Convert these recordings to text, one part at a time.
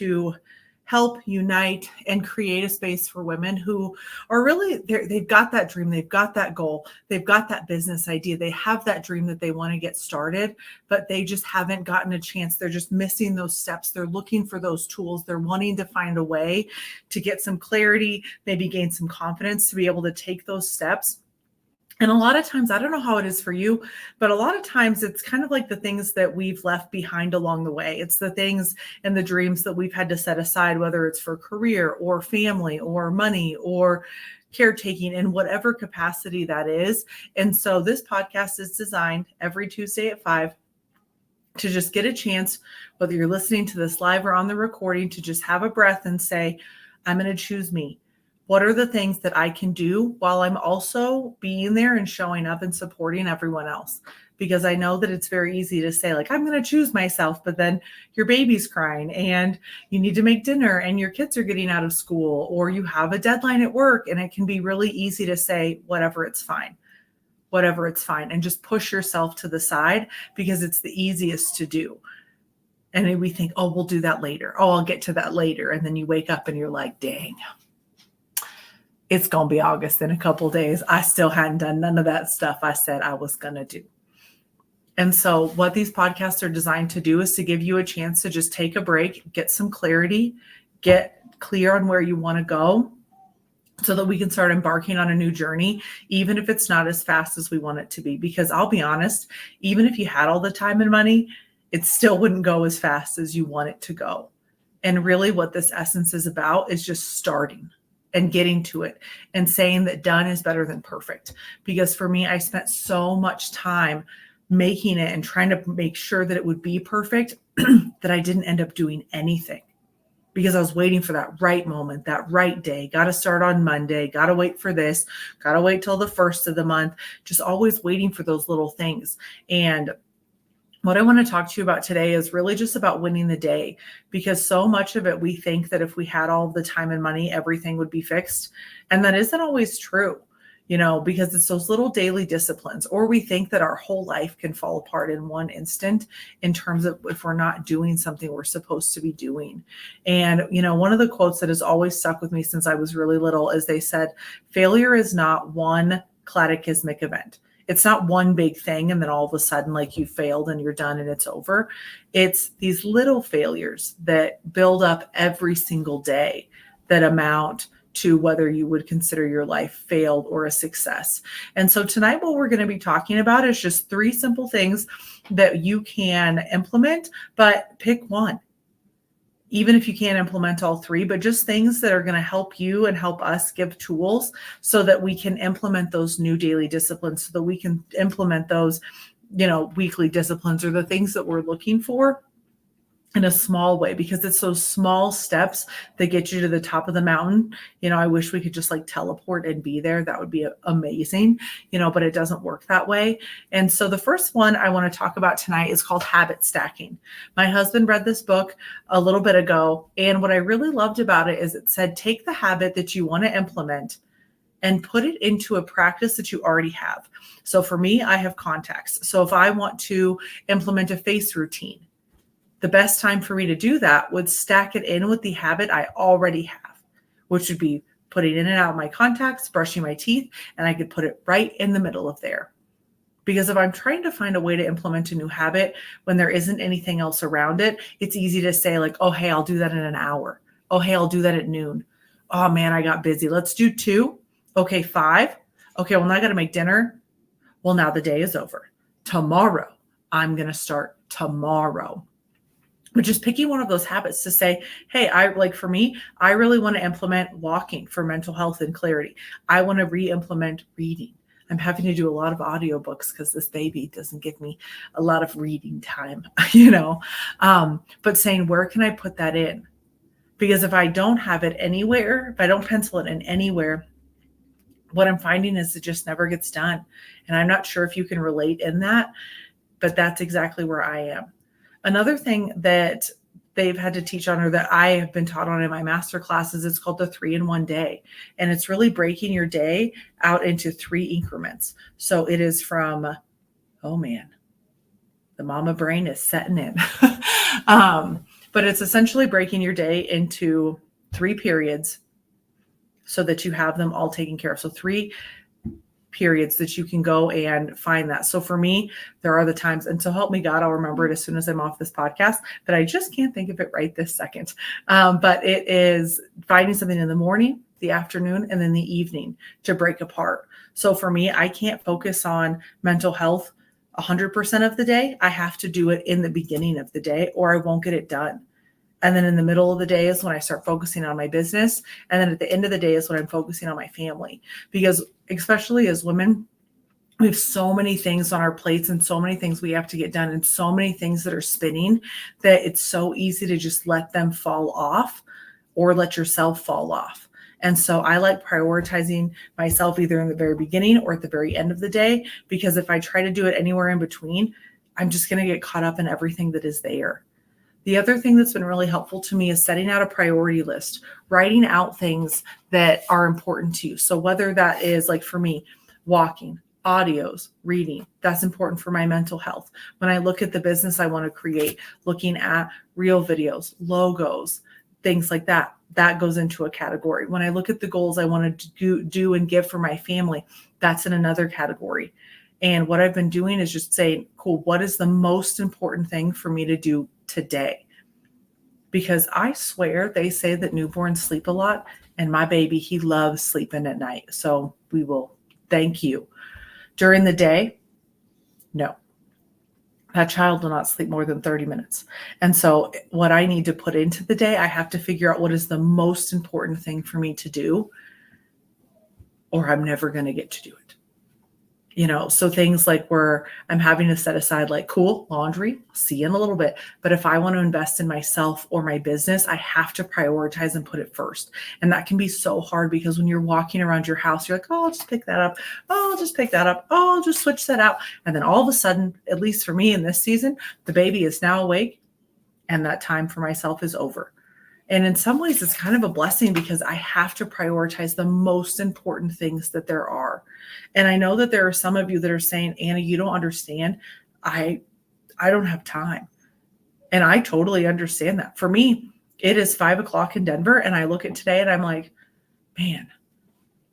to help unite and create a space for women who are really, they've got that dream, they've got that goal, they've got that business idea, they have that dream that they want to get started, but they just haven't gotten a chance. They're just missing those steps. They're looking for those tools. They're wanting to find a way to get some clarity, maybe gain some confidence to be able to take those steps. And a lot of times, I don't know how it is for you, but a lot of times it's kind of like the things that we've left behind along the way. It's the things and the dreams that we've had to set aside, whether it's for career or family or money or caretaking in whatever capacity that is. And so this podcast is designed every Tuesday at 5 to just get a chance, whether you're listening to this live or on the recording, to just have a breath and say, I'm going to choose me. What are the things that I can do while I'm also being there and showing up and supporting everyone else? Because I know that it's very easy to say, like, I'm going to choose myself, but then your baby's crying and you need to make dinner and your kids are getting out of school, or you have a deadline at work, and it can be really easy to say, whatever, it's fine, and just push yourself to the side because it's the easiest to do. And then we think, oh, we'll do that later. Oh, I'll get to that later. And then you wake up and you're like, dang, it's going to be August in a couple of days. I still hadn't done none of that stuff I said I was going to do. And so what these podcasts are designed to do is to give you a chance to just take a break, get some clarity, get clear on where you want to go so that we can start embarking on a new journey, even if it's not as fast as we want it to be. Because I'll be honest, even if you had all the time and money, it still wouldn't go as fast as you want it to go. And really what this essence is about is just starting and getting to it and saying that done is better than perfect. Because for me, I spent so much time making it and trying to make sure that it would be perfect that I didn't end up doing anything because I was waiting for that right moment, that right day. Got to start on Monday, got to wait for this, got to wait till the first of the month, just always waiting for those little things. And what I want to talk to you about today is really just about winning the day, because so much of it, we think that if we had all the time and money, everything would be fixed. And that isn't always true, because it's those little daily disciplines, or we think that our whole life can fall apart in one instant in terms of if we're not doing something we're supposed to be doing. And, one of the quotes that has always stuck with me since I was really little is they said, failure is not one cataclysmic event. It's not one big thing and then all of a sudden like you failed and you're done and it's over. It's these little failures that build up every single day that amount to whether you would consider your life failed or a success. And so tonight what we're going to be talking about is just 3 simple things that you can implement, but pick one. Even if you can't implement all 3, but just things that are going to help you and help us, give tools so that we can implement those new daily disciplines, so that we can implement those, weekly disciplines or the things that we're looking for in a small way, because it's those small steps that get you to the top of the mountain. I wish we could just like teleport and be there. That would be amazing, but it doesn't work that way. And so the first one I want to talk about tonight is called habit stacking. My husband read this book a little bit ago. And what I really loved about it is it said, take the habit that you want to implement and put it into a practice that you already have. So for me, I have contacts. So if I want to implement a face routine, the best time for me to do that would stack it in with the habit I already have, which would be putting in and out of my contacts, brushing my teeth, and I could put it right in the middle of there. Because if I'm trying to find a way to implement a new habit when there isn't anything else around it, it's easy to say like, oh, hey, I'll do that in an hour. Oh, hey, I'll do that at noon. Oh man, I got busy. Let's do 2. Okay, 5. Okay, well, now I got to make dinner. Well, now the day is over. Tomorrow, I'm going to start tomorrow. But just picking one of those habits to say, hey, for me, I really want to implement walking for mental health and clarity. I want to re-implement reading. I'm having to do a lot of audiobooks because this baby doesn't give me a lot of reading time, but saying, where can I put that in? Because if I don't have it anywhere, if I don't pencil it in anywhere, what I'm finding is it just never gets done. And I'm not sure if you can relate in that, but that's exactly where I am. Another thing that they've had to teach on, or that I have been taught on in my master classes, it's called the 3-in-1 day. And it's really breaking your day out into 3 increments. So it is from, oh man, the mama brain is setting in. But it's essentially breaking your day into 3 periods so that you have them all taken care of. So 3 periods that you can go and find that. So for me, there are the times, and so help me God, I'll remember it as soon as I'm off this podcast, but I just can't think of it right this second. But it is finding something in the morning, the afternoon, and then the evening to break apart. So for me, I can't focus on mental health 100% of the day. I have to do it in the beginning of the day or I won't get it done. And then in the middle of the day is when I start focusing on my business. And then at the end of the day is when I'm focusing on my family. Because especially as women, we have so many things on our plates and so many things we have to get done and so many things that are spinning that it's so easy to just let them fall off or let yourself fall off. And so I like prioritizing myself either in the very beginning or at the very end of the day, because if I try to do it anywhere in between, I'm just going to get caught up in everything that is there. The other thing that's been really helpful to me is setting out a priority list, writing out things that are important to you. So whether that is, like for me, walking, audios, reading, that's important for my mental health. When I look at the business I want to create, looking at reel videos, logos, things like that, that goes into a category. When I look at the goals I want to do and give for my family, that's in another category. And what I've been doing is just saying, cool, what is the most important thing for me to do today? Because I swear they say that newborns sleep a lot, and my baby, he loves sleeping at night. So we will thank you. During the day, no. That child will not sleep more than 30 minutes. And so what I need to put into the day, I have to figure out what is the most important thing for me to do, or I'm never going to get to do it. So things like where I'm having to set aside, like, cool, laundry, see you in a little bit. But if I want to invest in myself or my business, I have to prioritize and put it first. And that can be so hard because when you're walking around your house, you're like, oh, I'll just pick that up. Oh, I'll just pick that up. Oh, I'll just switch that out. And then all of a sudden, at least for me in this season, the baby is now awake and that time for myself is over. And in some ways, it's kind of a blessing because I have to prioritize the most important things that there are. And I know that there are some of you that are saying, Anna, you don't understand. I don't have time. And I totally understand that. For me, it is 5:00 in Denver. And I look at today and I'm like, man,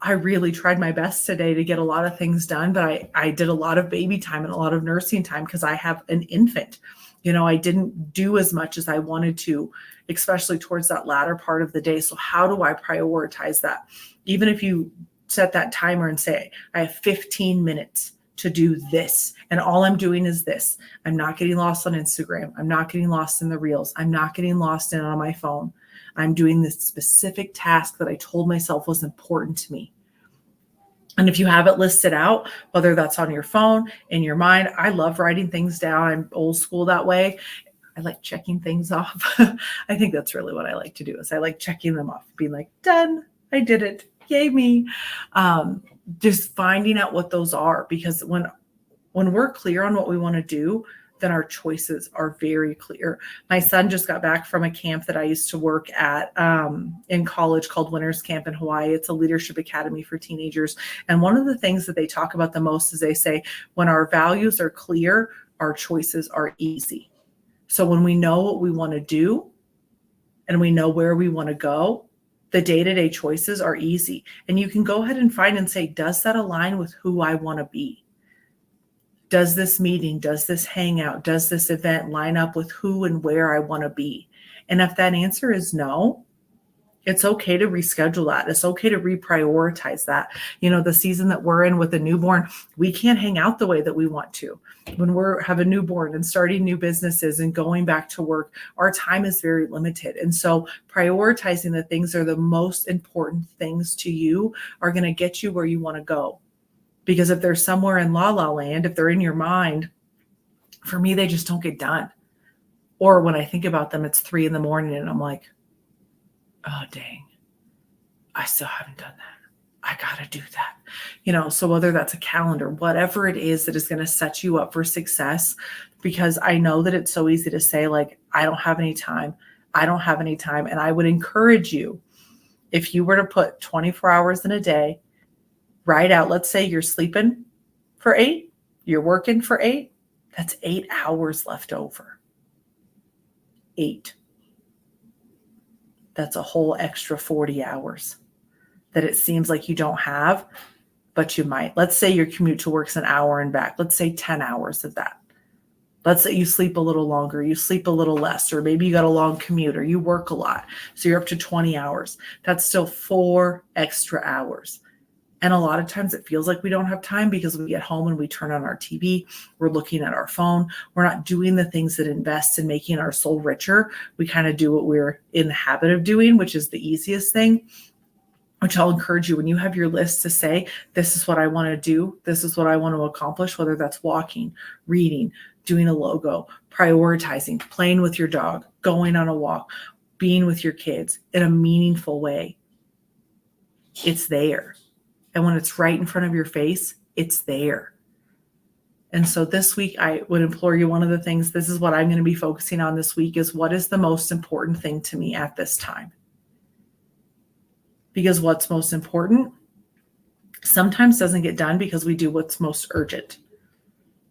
I really tried my best today to get a lot of things done. But I did a lot of baby time and a lot of nursing time because I have an infant. I didn't do as much as I wanted to, especially towards that latter part of the day. So how do I prioritize that? Even if you set that timer and say, I have 15 minutes to do this, and all I'm doing is this. I'm not getting lost on Instagram. I'm not getting lost in the reels. I'm not getting lost in on my phone. I'm doing this specific task that I told myself was important to me. And if you have it listed out, whether that's on your phone, in your mind, I love writing things down. I'm old school that way. I like checking things off. I think that's really what I like to do is I like checking them off, being like, done, I did it. Yay me. Just finding out what those are, because when we're clear on what we want to do, then our choices are very clear. My son just got back from a camp that I used to work at in college called Winners Camp in Hawaii. It's a leadership academy for teenagers. And one of the things that they talk about the most is they say, when our values are clear, our choices are easy. So when we know what we want to do and we know where we want to go, the day-to-day choices are easy. And you can go ahead and find and say, does that align with who I want to be? Does this meeting, does this hangout, does this event line up with who and where I want to be? And if that answer is no, it's okay to reschedule that. It's okay to reprioritize that. The season that we're in with a newborn, we can't hang out the way that we want to. When we have a newborn and starting new businesses and going back to work, our time is very limited. And so prioritizing the things that are the most important things to you are going to get you where you want to go. Because if they're somewhere in la la land, if they're in your mind, for me, they just don't get done. Or when I think about them, it's 3 a.m. and I'm like, oh, dang, I still haven't done that. I got to do that. So whether that's a calendar, whatever it is that is going to set you up for success, because I know that it's so easy to say, like, I don't have any time. I don't have any time. And I would encourage you, if you were to put 24 hours in a day, write out, let's say you're sleeping for 8, you're working for 8, that's 8 hours left over. 8. That's a whole extra 40 hours that it seems like you don't have, but you might. Let's say your commute to work's an hour and back. Let's say 10 hours of that. Let's say you sleep a little longer, you sleep a little less, or maybe you got a long commute or you work a lot. So you're up to 20 hours. That's still 4 extra hours. And a lot of times it feels like we don't have time because we get home and we turn on our TV, we're looking at our phone, we're not doing the things that invest in making our soul richer. We kind of do what we're in the habit of doing, which is the easiest thing, which I'll encourage you when you have your list to say, this is what I want to do. This is what I want to accomplish, whether that's walking, reading, doing a logo, prioritizing, playing with your dog, going on a walk, being with your kids in a meaningful way. It's there. And when it's right in front of your face, it's there. And so this week, I would implore you, one of the things, this is what I'm going to be focusing on this week, is what is the most important thing to me at this time? Because what's most important sometimes doesn't get done because we do what's most urgent.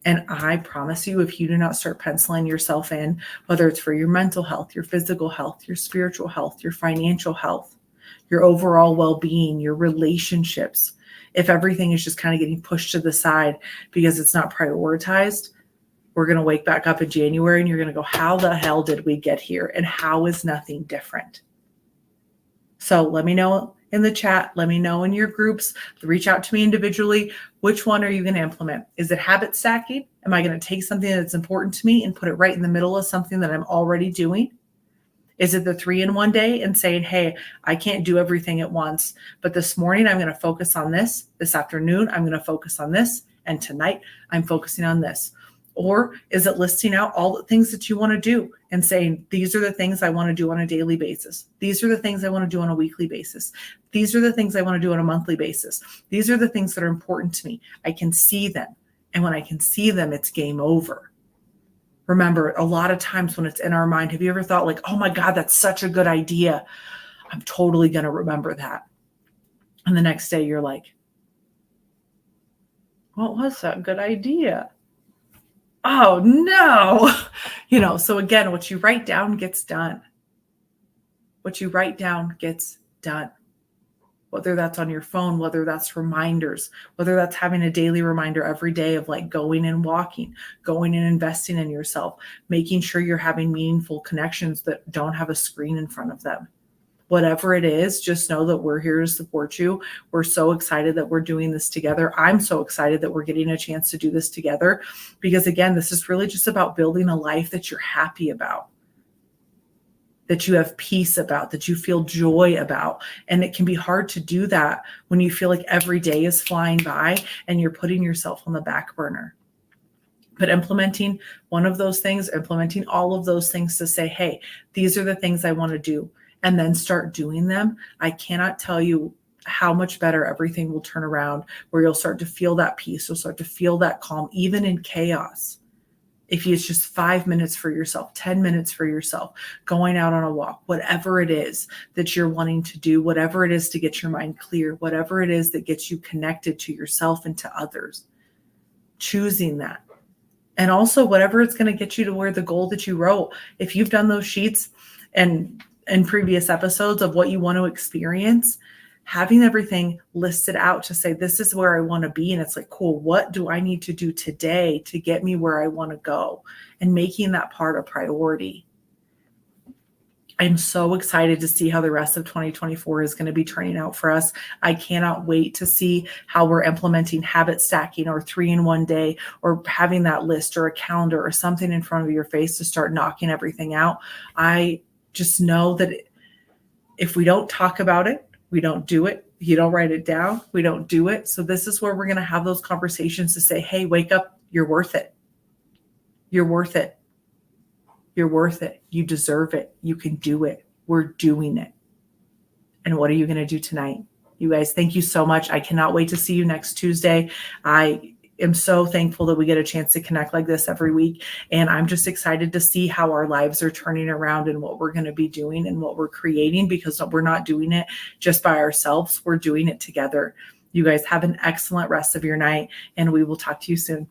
And I promise you, if you do not start penciling yourself in, whether it's for your mental health, your physical health, your spiritual health, your financial health, your overall well-being, your relationships, if everything is just kind of getting pushed to the side because it's not prioritized, we're going to wake back up in January and you're going to go, how the hell did we get here? And how is nothing different? So let me know in the chat. Let me know in your groups. Reach out to me individually. Which one are you going to implement? Is it habit stacking? Am I going to take something that's important to me and put it right in the middle of something that I'm already doing? Is it the 3-in-1 day and saying, hey, I can't do everything at once, but this morning I'm going to focus on this. This afternoon, I'm going to focus on this. And tonight I'm focusing on this. Or is it listing out all the things that you want to do and saying, these are the things I want to do on a daily basis. These are the things I want to do on a weekly basis. These are the things I want to do on a monthly basis. These are the things that are important to me. I can see them. And when I can see them, it's game over. Remember, a lot of times when it's in our mind, have you ever thought like, oh my God, that's such a good idea. I'm totally going to remember that. And the next day you're like, what was that good idea? Oh no. So again, what you write down gets done. What you write down gets done. Whether that's on your phone, whether that's reminders, whether that's having a daily reminder every day of like going and walking, going and investing in yourself, making sure you're having meaningful connections that don't have a screen in front of them. Whatever it is, just know that we're here to support you. We're so excited that we're doing this together. I'm so excited that we're getting a chance to do this together because again, this is really just about building a life that you're happy about, that you have peace about, that you feel joy about. And it can be hard to do that when you feel like every day is flying by and you're putting yourself on the back burner. But implementing one of those things, implementing all of those things to say, hey, these are the things I want to do, and then start doing them. I cannot tell you how much better everything will turn around, where you'll start to feel that peace. You'll start to feel that calm, even in chaos. If it's just 5 minutes for yourself, 10 minutes for yourself, going out on a walk, whatever it is that you're wanting to do, whatever it is to get your mind clear, whatever it is that gets you connected to yourself and to others, choosing that. And also whatever it's going to get you to where the goal that you wrote, if you've done those sheets and in previous episodes of what you want to experience, having everything listed out to say, this is where I want to be. And it's like, cool, what do I need to do today to get me where I want to go? And making that part a priority. I'm so excited to see how the rest of 2024 is going to be turning out for us. I cannot wait to see how we're implementing habit stacking or 3-in-1 day, or having that list or a calendar or something in front of your face to start knocking everything out. I just know that if we don't talk about it, we don't do it. You don't write it down, we don't do it. So this is where we're going to have those conversations to say, hey, wake up. You're worth it. You're worth it. You're worth it. You deserve it. You can do it. We're doing it. And what are you going to do tonight? You guys, thank you so much. I cannot wait to see you next Tuesday. I am so thankful that we get a chance to connect like this every week. And I'm just excited to see how our lives are turning around and what we're going to be doing and what we're creating, because we're not doing it just by ourselves. We're doing it together. You guys have an excellent rest of your night, and we will talk to you soon.